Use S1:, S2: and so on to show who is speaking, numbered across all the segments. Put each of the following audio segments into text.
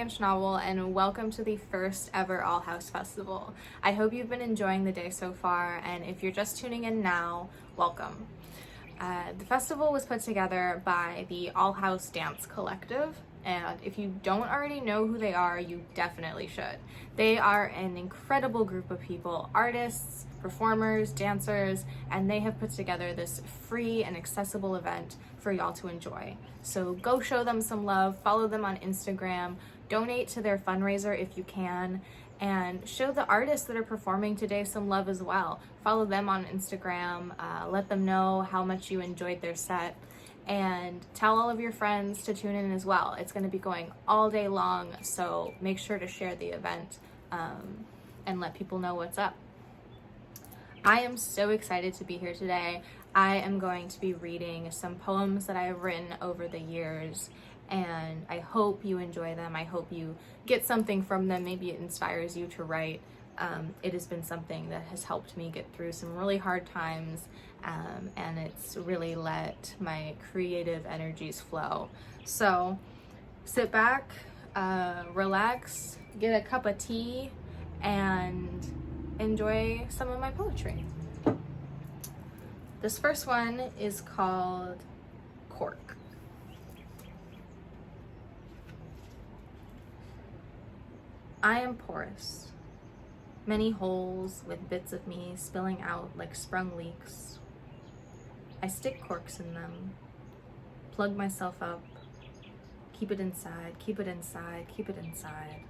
S1: Megan Schnabel, and welcome to the first ever All House Festival. I hope you've been enjoying the day so far, and if you're just tuning in now, welcome. The festival was put together by the All House Dance Collective, and if you don't already know who they are, you definitely should. They are an incredible group of people, artists, performers, dancers, and they have put together this free and accessible event for y'all to enjoy. So go show them some love, follow them on Instagram, donate to their fundraiser if you can, and show the artists that are performing today some love as well. Follow them on Instagram, let them know how much you enjoyed their set, and tell all of your friends to tune in as well. It's going to be going all day long, so make sure to share the event and let people know what's up. I am so excited to be here today. I am going to be reading some poems that I have written over the years, and I hope you enjoy them. I hope you get something from them. Maybe it inspires you to write. It has been something that has helped me get through some really hard times, and it's really let my creative energies flow. So sit back, relax, get a cup of tea, and enjoy some of my poetry. This first one is called Cork. I am porous, many holes with bits of me spilling out like sprung leaks. I stick corks in them, plug myself up, keep it inside, keep it inside, keep it inside.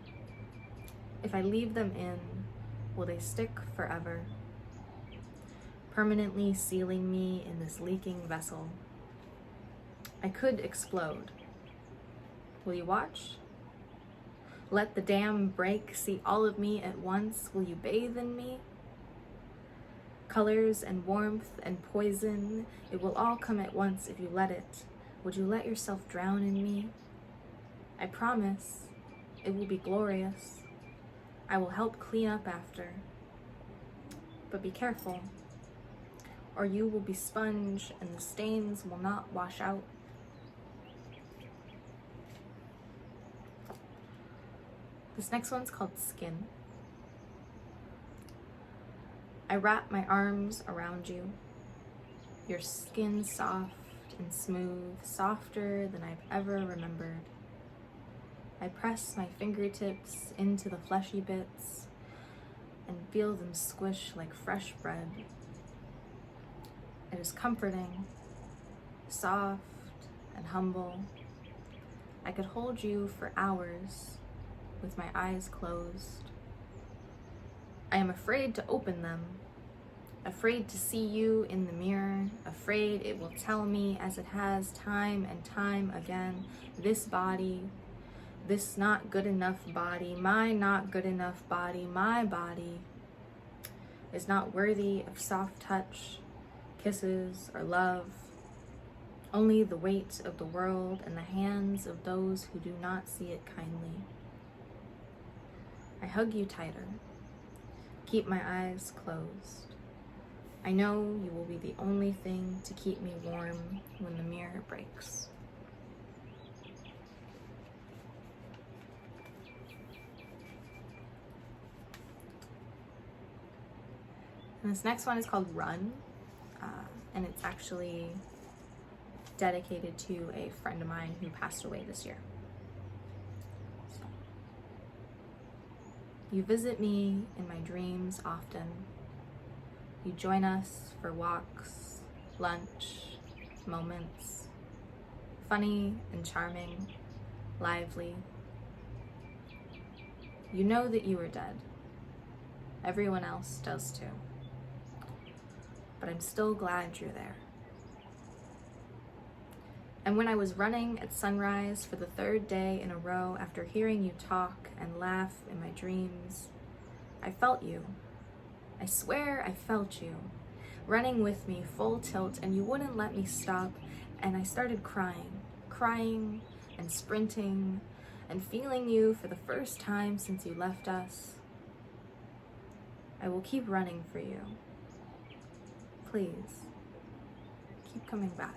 S1: If I leave them in, will they stick forever, permanently sealing me in this leaking vessel? I could explode. Will you watch? Let the dam break, see all of me at once. Will you bathe in me? Colors and warmth and poison, it will all come at once if you let it. Would you let yourself drown in me? I promise it will be glorious. I will help clean up after. But be careful, or you will be sponge and the stains will not wash out. This next one's called Skin. I wrap my arms around you, your skin soft and smooth, softer than I've ever remembered. I press my fingertips into the fleshy bits and feel them squish like fresh bread. It is comforting, soft, and humble. I could hold you for hours with my eyes closed. I am afraid to open them, afraid to see you in the mirror, afraid it will tell me, as it has time and time again, this body, this not good enough body, my not good enough body, my body is not worthy of soft touch, kisses, or love. Only the weight of the world and the hands of those who do not see it kindly. I hug you tighter, keep my eyes closed. I know you will be the only thing to keep me warm when the mirror breaks. And this next one is called Run, and it's actually dedicated to a friend of mine who passed away this year. So, you visit me in my dreams often. You join us for walks, lunch, moments, funny and charming, lively. You know that you are dead. Everyone else does too. But I'm still glad you're there. And when I was running at sunrise for the third day in a row after hearing you talk and laugh in my dreams, I felt you. I swear I felt you, running with me full tilt, and you wouldn't let me stop, and I started crying and sprinting and feeling you for the first time since you left us. I will keep running for you. Please, keep coming back.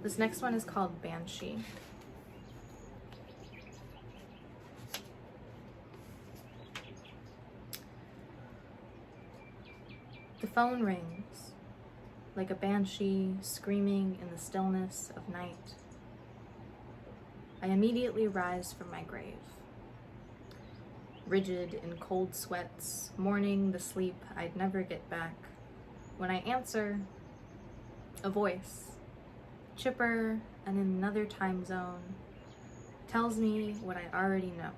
S1: This next one is called Banshee. The phone rings like a banshee screaming in the stillness of night. I immediately rise from my grave, rigid in cold sweats, mourning the sleep I'd never get back. When I answer, a voice, chipper and in another time zone, tells me what I already know.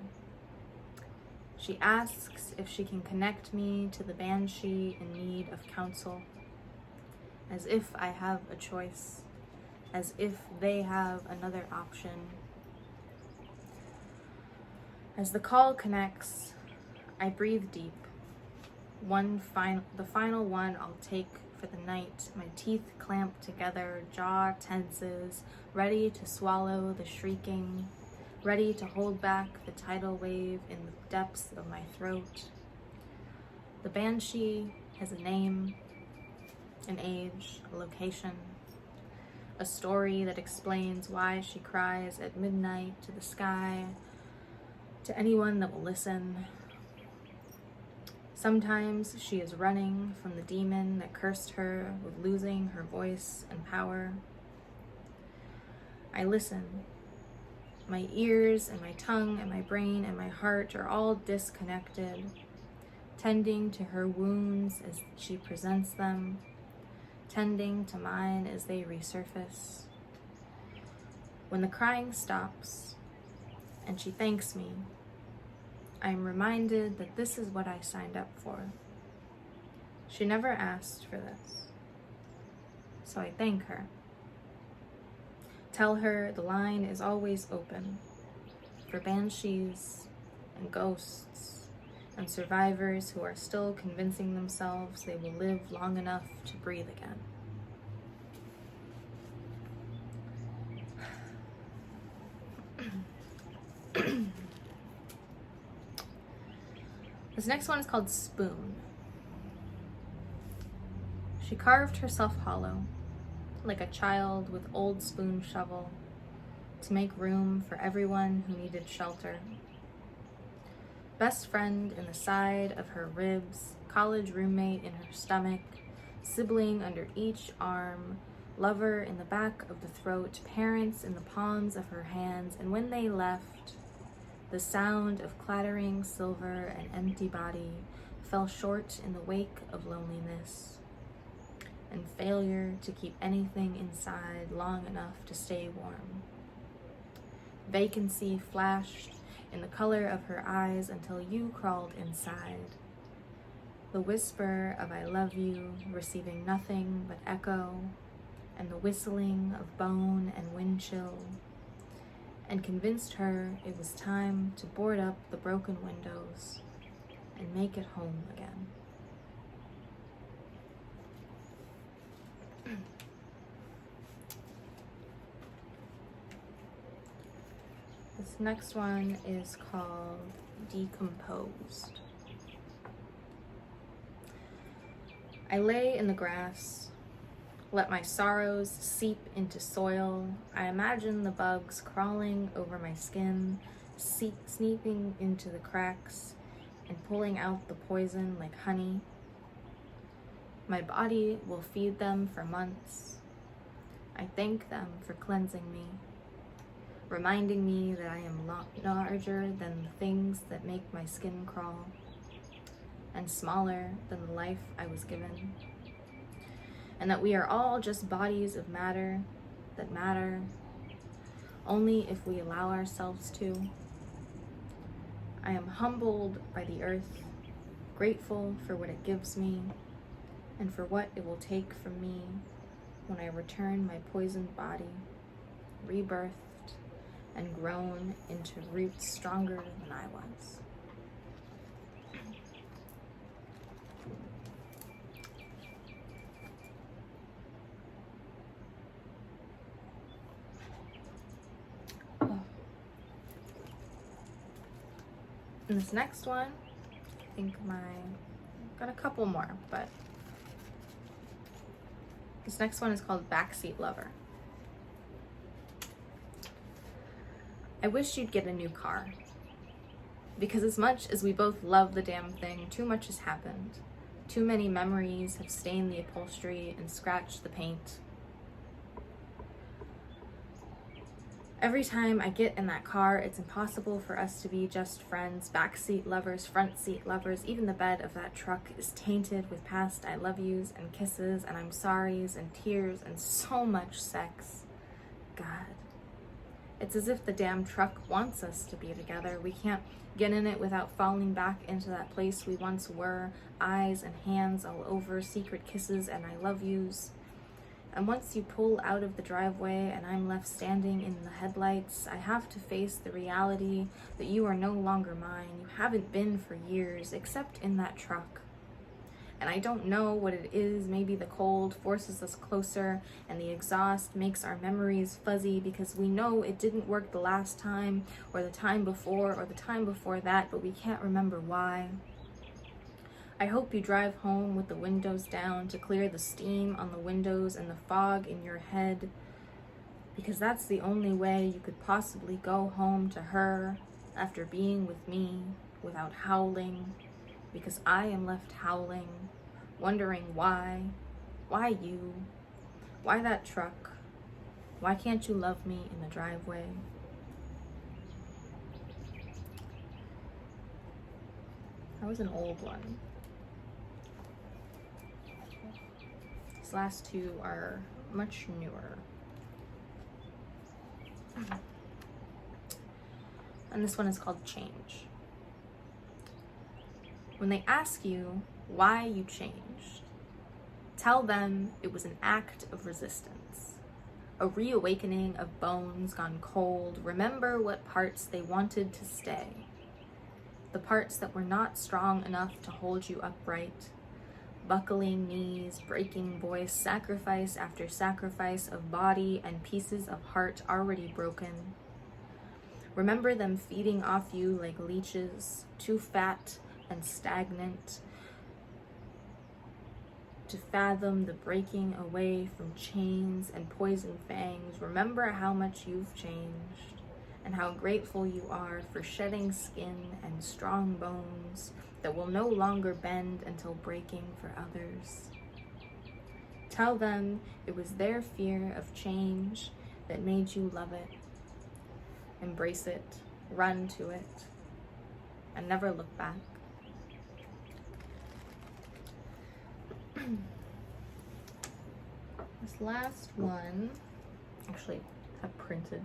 S1: She asks if she can connect me to the banshee in need of counsel, as if I have a choice, as if they have another option. As the call connects, I breathe deep. The final one I'll take for the night. My teeth clamp together, jaw tenses, ready to swallow the shrieking, ready to hold back the tidal wave in the depths of my throat. The banshee has a name, an age, a location, a story that explains why she cries at midnight to the sky, to anyone that will listen. Sometimes she is running from the demon that cursed her with losing her voice and power. I listen. My ears and my tongue and my brain and my heart are all disconnected, tending to her wounds as she presents them, tending to mine as they resurface. When the crying stops and she thanks me, I am reminded that this is what I signed up for. She never asked for this, so I thank her. Tell her the line is always open for banshees and ghosts and survivors who are still convincing themselves they will live long enough to breathe again. This next one is called Spoon. She carved herself hollow, like a child with old spoon shovel, to make room for everyone who needed shelter. Best friend in the side of her ribs, college roommate in her stomach, sibling under each arm, lover in the back of the throat, parents in the palms of her hands, and when they left, the sound of clattering silver and empty body fell short in the wake of loneliness and failure to keep anything inside long enough to stay warm. Vacancy flashed in the color of her eyes until you crawled inside. The whisper of I love you receiving nothing but echo, and the whistling of bone and wind chill, and convinced her it was time to board up the broken windows and make it home again. This next one is called Decomposed. I lay in the grass, let my sorrows seep into soil. I imagine the bugs crawling over my skin, sneaking into the cracks and pulling out the poison like honey. My body will feed them for months. I thank them for cleansing me, reminding me that I am larger than the things that make my skin crawl, and smaller than the life I was given, and that we are all just bodies of matter that matter only if we allow ourselves to. I am humbled by the earth, grateful for what it gives me, and for what it will take from me when I return my poisoned body, rebirthed and grown into roots stronger than I was. And this next one, I think got a couple more, but this next one is called Backseat Lover. I wish you'd get a new car. Because as much as we both love the damn thing, too much has happened. Too many memories have stained the upholstery and scratched the paint. Every time I get in that car, it's impossible for us to be just friends, backseat lovers, front seat lovers. Even the bed of that truck is tainted with past I love yous and kisses and I'm sorries and tears and so much sex. God. It's as if the damn truck wants us to be together. We can't get in it without falling back into that place we once were. Eyes and hands all over, secret kisses and I love yous. And once you pull out of the driveway and I'm left standing in the headlights, I have to face the reality that you are no longer mine. You haven't been for years, except in that truck. And I don't know what it is. Maybe the cold forces us closer and the exhaust makes our memories fuzzy because we know it didn't work the last time or the time before or the time before that, but we can't remember why. I hope you drive home with the windows down to clear the steam on the windows and the fog in your head, because that's the only way you could possibly go home to her after being with me without howling, because I am left howling, wondering why you, why that truck, why can't you love me in the driveway? That was an old one. These last two are much newer. And this one is called Change. When they ask you why you changed, tell them it was an act of resistance, a reawakening of bones gone cold. Remember what parts they wanted to stay, the parts that were not strong enough to hold you upright. Buckling knees, breaking voice, sacrifice after sacrifice of body and pieces of heart already broken. Remember them feeding off you like leeches, too fat and stagnant to fathom the breaking away from chains and poison fangs. Remember how much you've changed and how grateful you are for shedding skin and strong bones that will no longer bend until breaking for others. Tell them it was their fear of change that made you love it, embrace it, run to it, and never look back. This last one, actually, I printed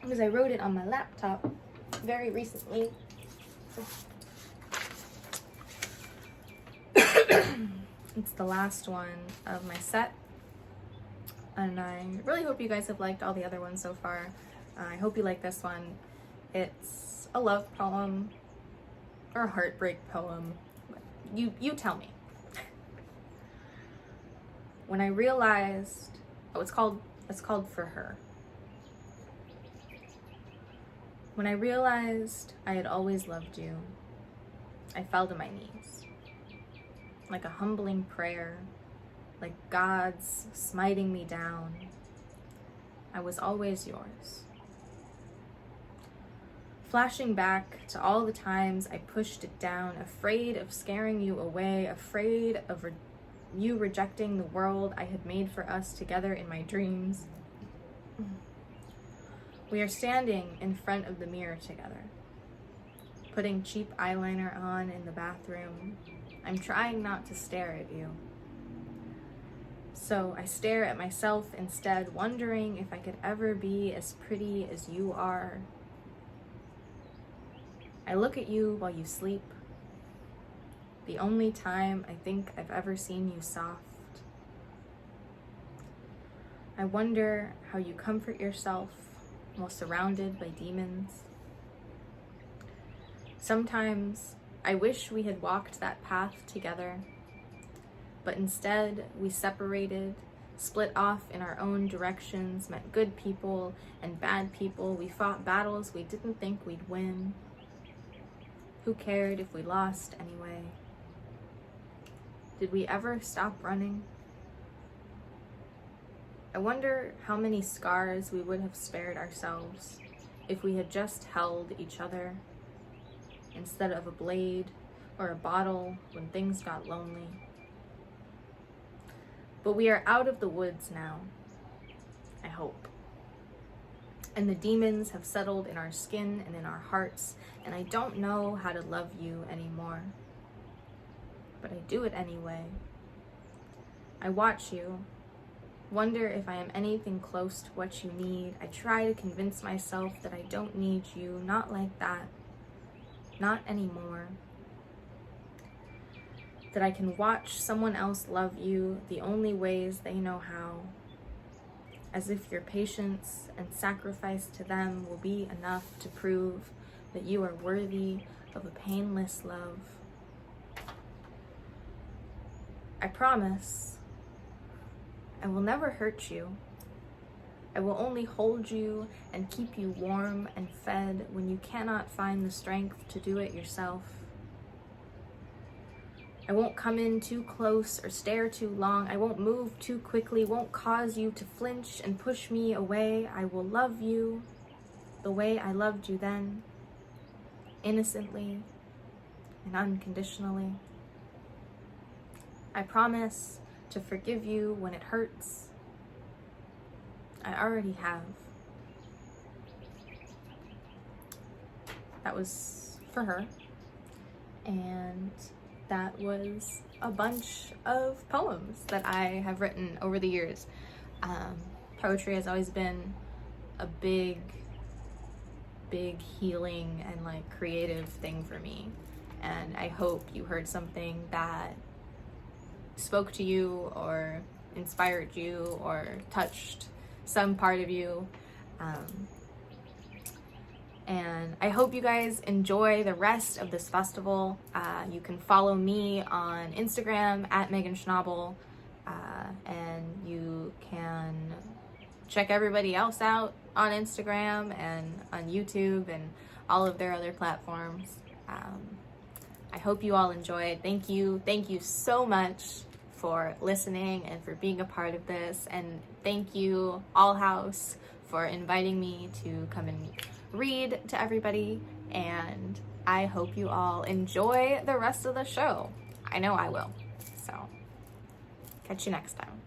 S1: because I wrote it on my laptop very recently. It's the last one of my set, and I really hope you guys have liked all the other ones so far. I hope you like this one. It's a love poem or a heartbreak poem. You tell me. When I realized, it's called For Her. When I realized I had always loved you, I fell to my knees. Like a humbling prayer, like God's smiting me down. I was always yours. Flashing back to all the times I pushed it down, afraid of scaring you away, afraid of you rejecting the world I had made for us together in my dreams. We are standing in front of the mirror together, putting cheap eyeliner on in the bathroom. I'm trying not to stare at you. So I stare at myself instead, wondering if I could ever be as pretty as you are. I look at you while you sleep. The only time I think I've ever seen you soft. I wonder how you comfort yourself while surrounded by demons. Sometimes I wish we had walked that path together, but instead we separated, split off in our own directions, met good people and bad people. We fought battles we didn't think we'd win. Who cared if we lost anyway? Did we ever stop running? I wonder how many scars we would have spared ourselves if we had just held each other instead of a blade or a bottle when things got lonely. But we are out of the woods now, I hope. And the demons have settled in our skin and in our hearts, and I don't know how to love you anymore. But I do it anyway. I watch you, wonder if I am anything close to what you need. I try to convince myself that I don't need you, not like that, not anymore. That I can watch someone else love you the only ways they know how, as if your patience and sacrifice to them will be enough to prove that you are worthy of a painless love. I promise I will never hurt you. I will only hold you and keep you warm and fed when you cannot find the strength to do it yourself. I won't come in too close or stare too long. I won't move too quickly, won't cause you to flinch and push me away. I will love you the way I loved you then, innocently and unconditionally. I promise to forgive you when it hurts. I already have. That was for her. And that was a bunch of poems that I have written over the years. Poetry has always been a big healing and like creative thing for me. And I hope you heard something that spoke to you or inspired you or touched some part of you. And I hope you guys enjoy the rest of this festival. You can follow me on Instagram at Megan Schnabel, and you can check everybody else out on Instagram and on YouTube and all of their other platforms. I hope you all enjoyed. Thank you so much for listening and for being a part of this, and thank you All House for inviting me to come and read to everybody, and I hope you all enjoy the rest of the show. I know I will. So, catch you next time.